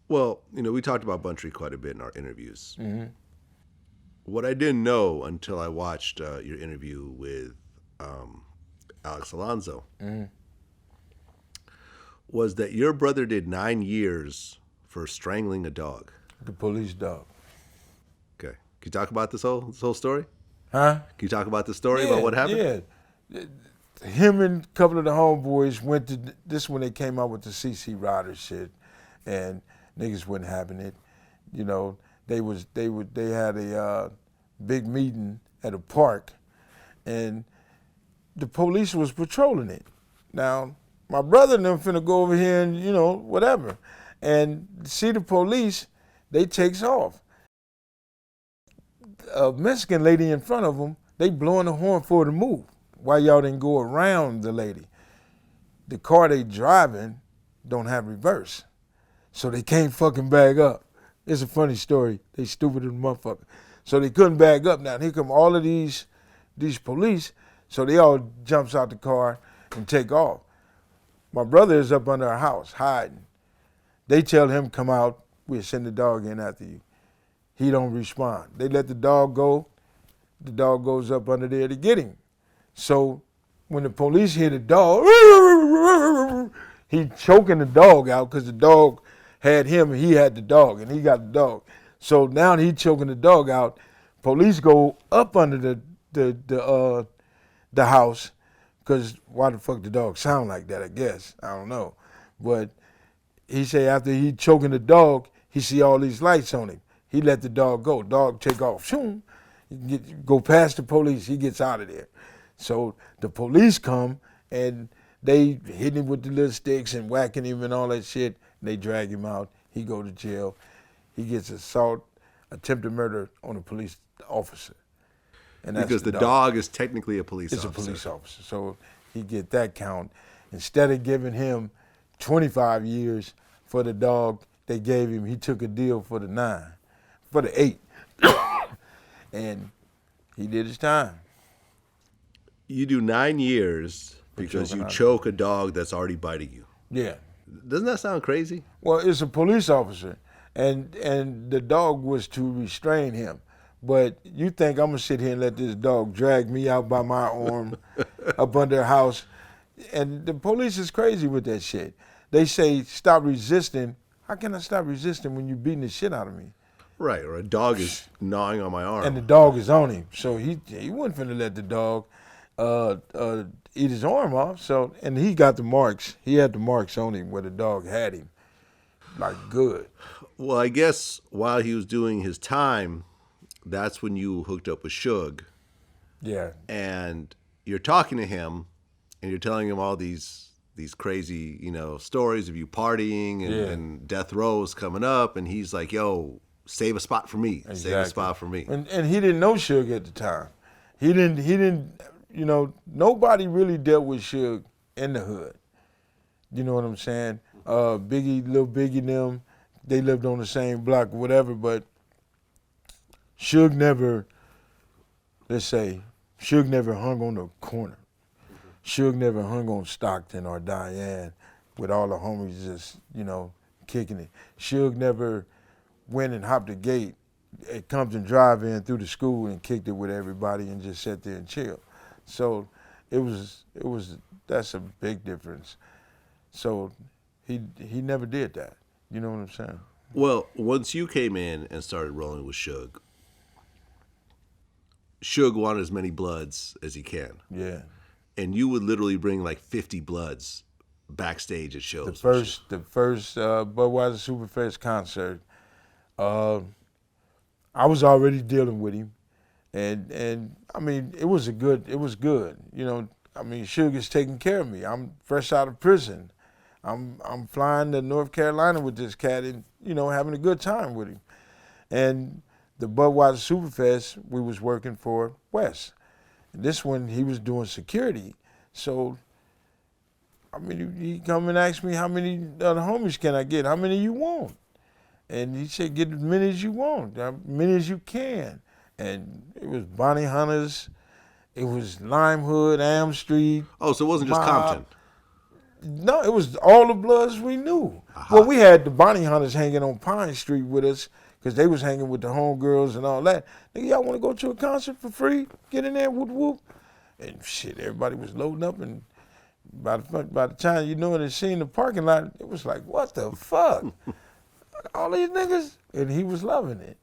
Well, we talked about Buntry quite a bit in our interviews. Mm-hmm. What I didn't know until I watched your interview with um, Alex Alonso Mm-hmm. was that your brother did 9 years for strangling a dog. The police dog. Okay, can you talk about this whole story? Huh? Can you talk about the story about Yeah, what happened? yeah. Him and a couple of the homeboys went to this when they came out with the CC Rider shit, and niggas wasn't having it. You know, they had a big meeting at a park, and the police was patrolling it. Now, my brother and them finna go over here and whatever, and see the police, they takes off. A Mexican lady in front of them, they blowing the horn for her to move. Why y'all didn't go around the lady? The car they driving don't have reverse, so they can't fucking back up. It's a funny story. They stupid as a motherfucker. So they couldn't back up. Now here come all of these police, so they all jumps out the car and take off. My brother is up under a house hiding. They tell him come out. We'll send the dog in after you. He don't respond. They let the dog go. The dog goes up under there to get him. So when the police hear the dog, he choking the dog out because the dog had him and he had the dog and he got the dog. So now he choking the dog out. Police go up under the house because why the fuck the dog sound like that? I guess I don't know, but he say after he choking the dog, he see all these lights on him. He let the dog go. Dog take off. Shoom. Go past the police. He gets out of there. So the police come and they hit him with the little sticks and whacking him and all that shit. And they drag him out. He go to jail. He gets assault, attempted murder on a police officer. And that's because the dog is technically a police officer. It's a police officer. So he get that count. Instead of giving him 25 years for the dog they gave him, he took a deal for the 8. And he did his time. You do 9 years because you choke a dog that's already biting you. Yeah. Doesn't that sound crazy? Well, it's a police officer, and the dog was to restrain him. But you think I'm going to sit here and let this dog drag me out by my arm up under a house? And the police is crazy with that shit. They say, stop resisting. How can I stop resisting when you're beating the shit out of me? Right, or a dog is gnawing on my arm. And the dog is on him. So he wasn't finna let the dog eat his arm off. So, and he got the marks. He had the marks on him where the dog had him. Like, good. Well, I guess while he was doing his time, that's when you hooked up with Suge. Yeah. And you're talking to him, and you're telling him all these crazy, stories of you partying and death rows coming up, and he's like, yo, save a spot for me. Exactly. Save a spot for me. And he didn't know Suge at the time. He didn't, nobody really dealt with Suge in the hood. You know what I'm saying? Biggie, Lil Biggie and them, they lived on the same block or whatever, but Suge never, Suge never hung on the corner. Suge never hung on Stockton or Diane with all the homies just, kicking it. Suge never went and hopped the gate at Compton Drive-In through the school and kicked it with everybody and just sat there and chill. So that's a big difference. So he never did that. You know what I'm saying? Well, once you came in and started rolling with Suge wanted as many bloods as he can. Yeah. And you would literally bring like 50 bloods backstage at shows. The first Budweiser Superfest concert, I was already dealing with him, and I mean it was good. Suge is taking care of me. I'm fresh out of prison. I'm flying to North Carolina with this cat and having a good time with him. And the Budweiser Superfest, we was working for Wes. And this one he was doing security, so. I mean, he come and asked me how many other homies can I get? How many you want? And he said, get as many as you want, as many as you can. And it was Bonnie Hunters, it was Lime Hood, Am Street. Oh, so it wasn't just Compton. No, it was all the Bloods we knew. Well, we had the bounty hunters hanging on Pine Street with us because they was hanging with the homegirls and all that. Nigga, y'all want to go to a concert for free? Get in there, whoop whoop. And shit, everybody was loading up, and by the time you know it and seen the parking lot, it was like, what the fuck? All these niggas? And he was loving it.